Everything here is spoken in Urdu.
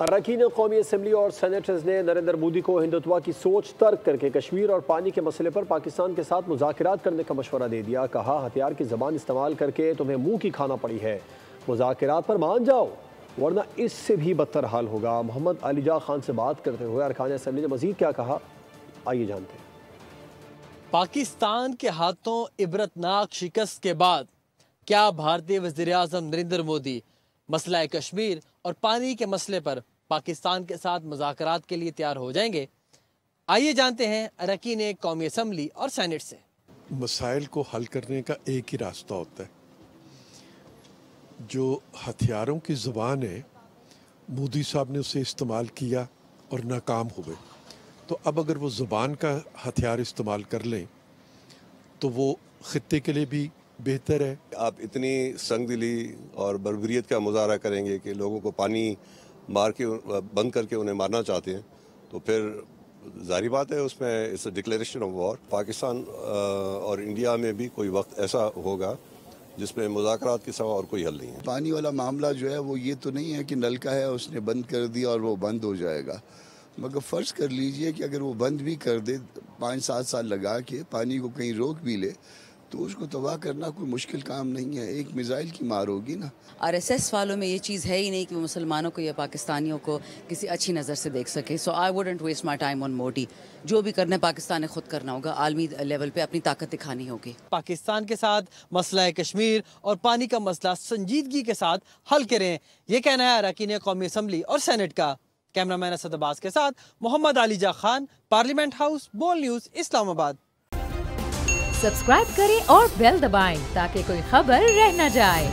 اراکین قومی اسمبلی اور سینیٹرز نے نریندر مودی کو ہندوتوا کی سوچ ترک کر کے کشمیر اور پانی کے مسئلے پر پاکستان کے ساتھ مذاکرات کرنے کا مشورہ دے دیا۔ کہا ہتھیار کی زبان استعمال کر کے تمہیں منہ کی کھانا پڑی ہے، مذاکرات پر مان جاؤ ورنہ اس سے بھی بدتر حال ہوگا۔ محمد علی جا خان سے بات کرتے ہوئے ارکان اسمبلی نے مزید کیا کہا، آئیے جانتے ہیں۔ پاکستان کے ہاتھوں عبرتناک شکست کے بعد کیا بھارتی وزیر اعظم نریندر مودی مسئلہ کشمیر اور پانی کے مسئلے پر پاکستان کے ساتھ مذاکرات کے لیے تیار ہو جائیں گے؟ آئیے جانتے ہیں اراکین قومی اسمبلی اور سینٹ سے۔ مسائل کو حل کرنے کا ایک ہی راستہ ہوتا ہے، جو ہتھیاروں کی زبان ہے مودی صاحب نے اسے استعمال کیا اور ناکام ہوئے، تو اب اگر وہ زبان کا ہتھیار استعمال کر لیں تو وہ خطے کے لیے بھی بہتر ہے۔ آپ اتنی سنگ دلی اور بربریت کا مظاہرہ کریں گے کہ لوگوں کو پانی مار کے بند کر کے انہیں مارنا چاہتے ہیں، تو پھر ظاہری بات ہے اس میں اس ڈکلیریشن آف وار۔ پاکستان اور انڈیا میں بھی کوئی وقت ایسا ہوگا جس میں مذاکرات کے سوا اور کوئی حل نہیں ہے۔ پانی والا معاملہ جو ہے وہ یہ تو نہیں ہے کہ نل کا ہے اس نے بند کر دیا اور وہ بند ہو جائے گا، مگر فرض کر لیجئے کہ اگر وہ بند بھی کر دے 5-7 سال لگا کے پانی کو کہیں روک بھی لے تو اس کو تباہ کرنا کوئی مشکل کام نہیں ہے، ایک میزائل کی مار ہوگی نا۔ RSS والوں میں یہ چیز ہے ہی نہیں کہ وہ مسلمانوں کو یا پاکستانیوں کو کسی اچھی نظر سے دیکھ سکے۔ So I wouldn't waste my time on Modi. جو بھی کرنا ہے پاکستان نے خود کرنا ہوگا، عالمی لیول پہ اپنی طاقت دکھانی ہوگی۔ پاکستان کے ساتھ مسئلہ کشمیر اور پانی کا مسئلہ سنجیدگی کے ساتھ حل کریں، یہ کہنا ہے اراکین قومی اسمبلی اور سینٹ کا۔ کیمرہ مین اسد عباس کے ساتھ محمد علی جا خان، پارلیمنٹ ہاؤس، بول نیوز، اسلام آباد۔ سبسکرائب کریں اور بیل دبائیں تاکہ کوئی خبر رہ نہ جائے۔